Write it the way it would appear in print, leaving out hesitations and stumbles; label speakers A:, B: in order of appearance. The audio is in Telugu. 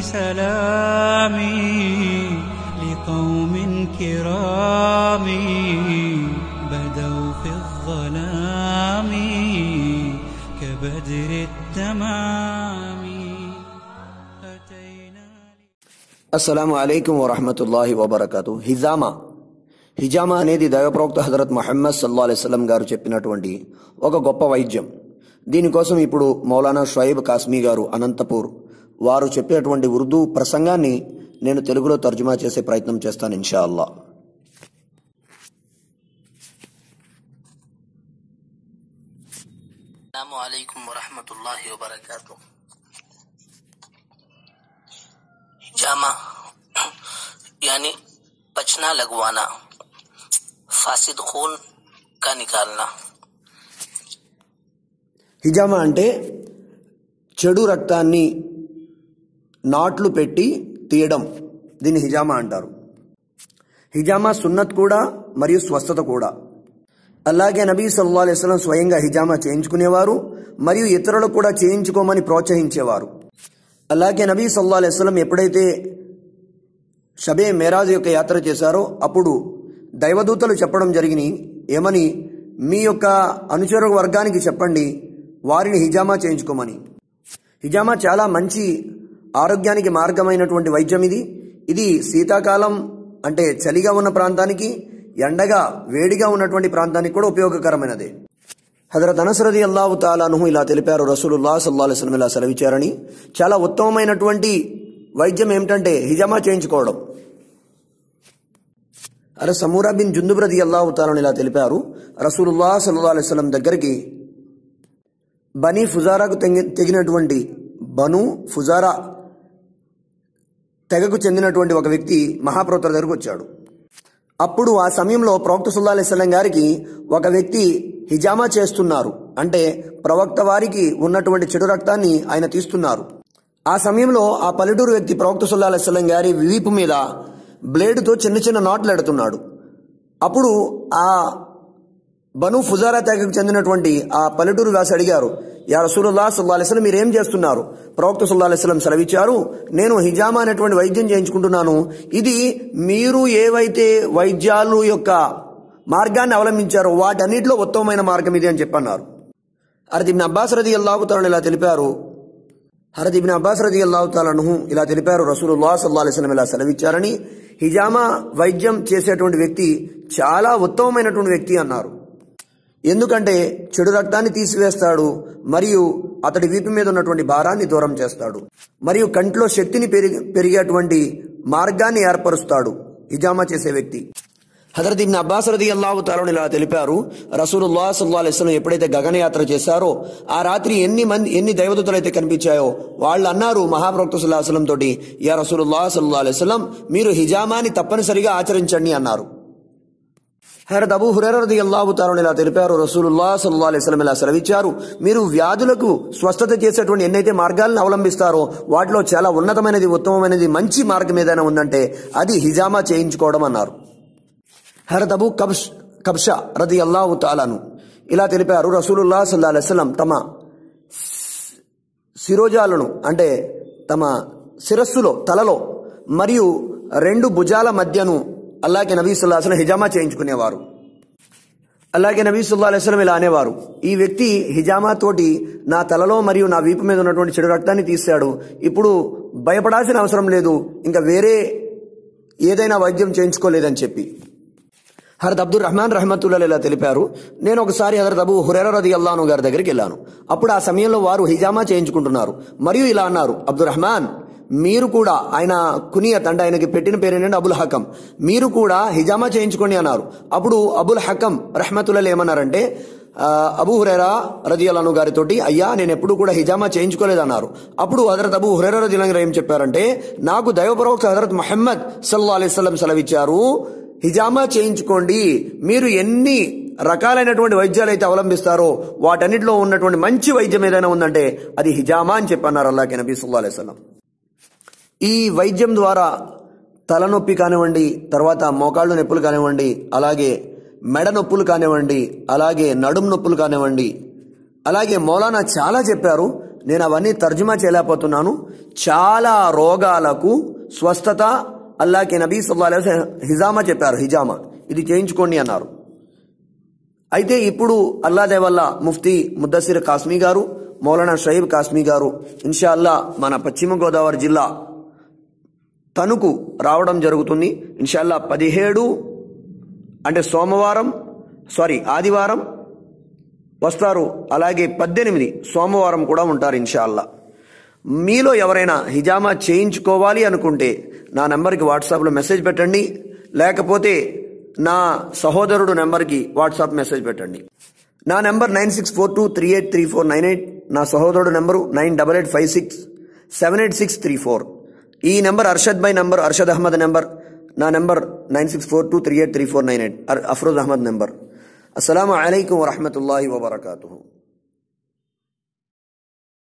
A: سلامي لقوم كرام بدوا في الظلام كبدر التمام.
B: అస్సలాము అలైకుం వరహమతుల్లాహి వబరకాతు. హిజామా అనేది దైవప్రవక్త హజరత్ ముహమ్మద్ సల్లల్లాహు అలైహి వసల్లం గారు చెప్పినటువంటి ఒక గొప్ప వైద్యం. దీనికోసం ఇప్పుడు మౌలానా షుఐబ్ కాస్మీ గారు అనంతపూర్ వారు చెప్పేటువంటి ఉర్దూ ప్రసంగాన్ని నేను తెలుగులో తర్జుమా చేసే ప్రయత్నం చేస్తాను ఇన్షా అల్లా.
C: అస్సలాము అలైకుం వరహమతుల్లాహి వబరకాతు. हिजामा यानी बचना लगवाना, फासिद खून का निकालना.
B: హిజామా అంటే చెడు రక్తాన్ని నాట్లు పెట్టి తీయడం, దీన్ని హిజామా అంటారు. హిజామా సున్నత్ కూడా మరియు స్వస్థత కూడా. అలాగే నబీ సల్లల్లాహు అలైహి వసల్లం స్వయంగా హిజామా చేయించుకునేవారు మరియు ఇతరులకు కూడా చేయించుకోమని ప్రోత్సహించేవారు. అలాగే నబీ సల్లల్లాహు అలైహి వసల్లం ఎప్పుడైతే షబే మేరాజ్ యొక్క యాత్ర చేశారో అప్పుడు దైవదూతలు చెప్పడం జరిగింది, ఏమని, మీ యొక్క అనుచర వర్గానికి చెప్పండి వారిని హిజామా చేయించుకోమని. హిజామా చాలా మంచి ఆరోగ్యానికి మార్గమైనటువంటి వైద్యం. ఇది శీతాకాలం అంటే చలిగా ఉన్న ప్రాంతానికి, ఎండగా వేడిగా ఉన్నటువంటి ప్రాంతానికి కూడా ఉపయోగకరమైనదే. హజరత్ అనస్ రదియల్లాహు తఆలా అన్హు ఇలా తెలిపారు, రసూలుల్లాహ్ సల్లల్లాహు అలైహి వసల్లం ఇలా సెలవిచ్చారని. చాలా ఉత్తమమైనటువంటి వైద్యం ఏమిటంటే హిజామా చేయించుకోవడం. అరే సమూరా బిన్ జుందుబ్ రదియల్లాహు తఆలా ఇలా తెలిపారు, రసూలుల్లాహ్ సల్లల్లాహు అలైహి వసల్లం దగ్గరికి బనీ ఫుజారాకు తెగినటువంటి బను ఫుజారా తెగకు చెందినటువంటి ఒక వ్యక్తి మహాప్రవక్త దగ్గరకు వచ్చాడు. అప్పుడు ఆ సమయంలో ప్రవక్త సల్లల్లాహు అలైహి వసల్లం గారికి ఒక వ్యక్తి హిజామా చేస్తున్నారు, అంటే ప్రవక్త వారికి ఉన్నటువంటి చెడు రక్తాన్ని ఆయన తీస్తున్నారు. ఆ సమయంలో ఆ పల్లెటూరు వ్యక్తి ప్రవక్త సల్లల్లాహు అలైహి వసల్లం గారి వీపు మీద బ్లేడుతో చిన్న చిన్న నాట్లు ఎడుతున్నాడు. అప్పుడు ఆ బను ఫుజారా తెగకు చెందినటువంటి ఆ పల్లెటూరు వాసి అడిగారు, యా రసూలుల్లాహ్ సల్లల్లాహు అలైహి వసల్లం మీరేం చేస్తున్నారు? ప్రవక్త సల్లల్లాహు అలైహి వసల్లం సెలవిచ్చారు, నేను హిజామా అనేటువంటి వైద్యం చేయించుకుంటున్నాను. ఇది మీరు ఏవైతే వైద్యాలు యొక్క మార్గాన్ని అవలంబించారో వాటన్నిటిలో ఉత్తమమైన మార్గం ఇది అని చెప్పన్నారు. హజరత్ ఇబ్న్ అబ్బాస్ రదియల్లాహు తఆలా ఇలా తెలిపారు, హజరత్ ఇబ్న్ అబ్బాస్ రదియల్లాహు తఆలా అన్హు ఇలా తెలిపారు, రసూలుల్లాహ్ సల్లల్లాహు అలైహి వసల్లం ఇలా సెలవిచ్చారని. హిజామా వైద్యం చేసేటువంటి వ్యక్తి చాలా ఉత్తమమైనటువంటి వ్యక్తి అన్నారు. ఎందుకంటే చెడు రక్తాన్ని తీసివేస్తాడు మరియు అతడి వీపు మీద ఉన్నటువంటి భారాన్ని దూరం చేస్తాడు మరియు కంట్లో శక్తిని పెరిగేటువంటి మార్గాన్ని ఏర్పరుస్తాడు హిజామా చేసే వ్యక్తి. హజరత్ ఇబ్న్ అబ్బాస్ రదియల్లాహు తఆలా ఇలా తెలిపారు, రసూలుల్లాహ్ సల్లల్లాహు అలైహి వసల్లం ఎప్పుడైతే గగనయాత్ర చేశారో ఆ రాత్రి ఎన్ని దైవదూతలు అయితే కనిపించాయో వాళ్ళు అన్నారు మహాప్రవక్త సల్లల్లాహు అలైహి వసల్లం తోటి, యా రసూలుల్లాహ్ సల్లల్లాహు అలైహి వసల్లం మీరు హిజామాని తప్పనిసరిగా ఆచరించండి అన్నారు. హజరత్ అబూ హురైరా రదియల్లాహు తఆలా ఇలా తెలిపారు, రసూలుల్లాహ్ సల్లల్లాహు అలైహి వసల్లం ఇలా సెలవిచ్చారు, మీరు వ్యాధులకు స్వస్థత చేసేటువంటి ఎన్నైతే మార్గాలను అవలంబిస్తారో వాటిలో చాలా ఉన్నతమైనది, ఉత్తమమైనది, మంచి మార్గం ఏదైనా ఉందంటే అది హిజామా చేయించుకోవడం అన్నారు. హజరత్ అబూ కబ్షా రదియల్లాహు తఆలాను ఇలా తెలిపారు, రసూలుల్లాహ్ సల్లల్లాహు అలైహి వసల్లం తమ శిరోజాలను అంటే తమ శిరస్సులో తలలో మరియు రెండు భుజాల మధ్యను అలాగే నబీ సల్లల్లాహు అలైహి వసల్లం హిజామా చేయించుకునేవారు. అలాగే నబీ సల్లల్లాహు అలైహి వసల్లం ఇలా అనేవారు, ఈ వ్యక్తి హిజామా తోటి నా తలలో మరియు నా వీపు మీద ఉన్నటువంటి చెడు రక్తాన్ని తీశాడు, ఇప్పుడు భయపడాల్సిన అవసరం లేదు, ఇంకా వేరే ఏదైనా వైద్యం చేయించుకోలేదని చెప్పి. హజరత్ అబ్దుర్ రహమాన్ రహమతుల్లాహి ఇలా తెలిపారు, నేను ఒకసారి హజరత్ అబూ హురైరా రదియల్లాహు అన్హు గారి దగ్గరికి వెళ్ళాను. అప్పుడు ఆ సమయంలో వారు హిజామా చేయించుకుంటున్నారు మరియు ఇలా అన్నారు, అబ్దుర్ రహమాన్ మీరు కూడా, ఆయన కునియత్ అంటే ఆయనకి పెట్టిన పేరు ఏంటంటే అబుల్ హకం, మీరు కూడా హిజామా చేయించుకోండి అన్నారు. అప్పుడు అబుల్ హకం రహమతుల్లాహి ఏమన్నారంటే అబూ హురైరా రదియల్లాహు అన్హు గారితోటి, అయ్యా నేను ఎప్పుడు కూడా హిజామా చేయించుకోలేదన్నారు. అప్పుడు హజరత్ అబూ హురైరా రదియల్లాహు అన్హు ఏం చెప్పారంటే, నాకు దైవ ప్రవక్త హజరత్ ముహమ్మద్ సల్లల్లాహు అలైహి వసల్లం సెలవిచ్చారు, హిజామా చేయించుకోండి, మీరు ఎన్ని రకాలైనటువంటి వైద్యాలు అయితే అవలంబిస్తారో వాటన్నిటిలో ఉన్నటువంటి మంచి వైద్యం ఏదైనా ఉందంటే అది హిజామా అని చెప్పన్నారు అల్లాహ్ నబీ సల్లల్లాహు అలైహి వసల్లం. ఈ వైద్యం ద్వారా తలనొప్పి కానివ్వండి, తర్వాత మోకాళ్ళు నొప్పులు కానివ్వండి, అలాగే మెడ నొప్పులు కానివ్వండి, అలాగే నడుము నొప్పులు కానివ్వండి, అలాగే మౌలానా చాలా చెప్పారు, నేను అవన్నీ తర్జుమా చేయలేకపోతున్నాను. చాలా రోగాలకు స్వస్థత అల్లాహ్కి నబీ సల్లల్లాహు అలైహి వసల్లం హిజామా చెప్పారు. హిజామా ఇది చేయించుకోండి అన్నారు. అయితే ఇప్పుడు అల్లా దయ వల్ల ముఫ్తీ ముద్దసిర్ కాస్మీ గారు, మౌలానా షయీబ్ కాస్మీ గారు ఇన్షాల్లా మన పశ్చిమ గోదావరి జిల్లా తణుకు రావడం జరుగుతుంది. ఇన్షాల్లా 17 అంటే ఆదివారం వస్తారు. అలాగే 18 సోమవారం కూడా ఉంటారు ఇన్షాల్లా. మీలో ఎవరైనా హిజామా చేయించుకోవాలి అనుకుంటే నా నెంబర్కి వాట్సాప్లో మెసేజ్ పెట్టండి, లేకపోతే నా సహోదరుడు నెంబర్కి వాట్సాప్ మెసేజ్ పెట్టండి. నా నెంబర్ 9642383498, నా సహోదరుడు నెంబరు 9885678634. ఈ నెంబర్ అర్షద్ భాయ్ నెంబర్, అర్షద్ అహ్మద్ నెంబర్. నా నెంబర్ 9642383498 అఫ్రోజ్ అహ్మద్ నెంబర్. అస్సలాము అలైకుం వరహ్మతుల్లాహి వబరకాతుహు.